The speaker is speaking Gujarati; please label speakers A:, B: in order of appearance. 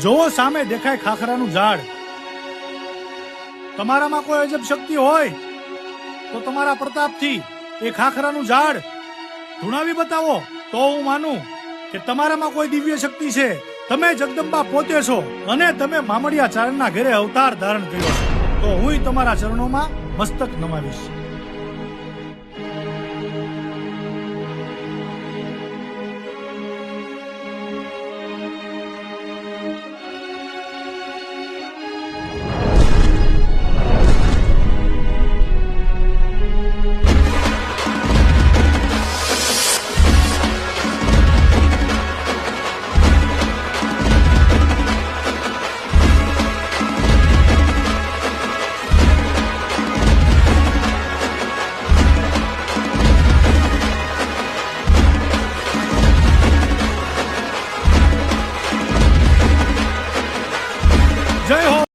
A: જોવો સામે દેખાય ખાખરાનું ઝાડ. તમારામાં કોઈ અજબ શક્તિ હોય તો તમારા પ્રતાપથી એ ખાખરાનું ઝાડ ધૂણાવી બતાવો, તો હું માનું કે તમારામાં કોઈ દિવ્ય શક્તિ છે. તમે જગદંબા પોતે છો અને તમે મામડિયા ચારણના ઘરે અવતાર ધારણ કર્યો છે, તો હું તમારા ચરણોમાં મસ્તક નમાવીશ. જય હો.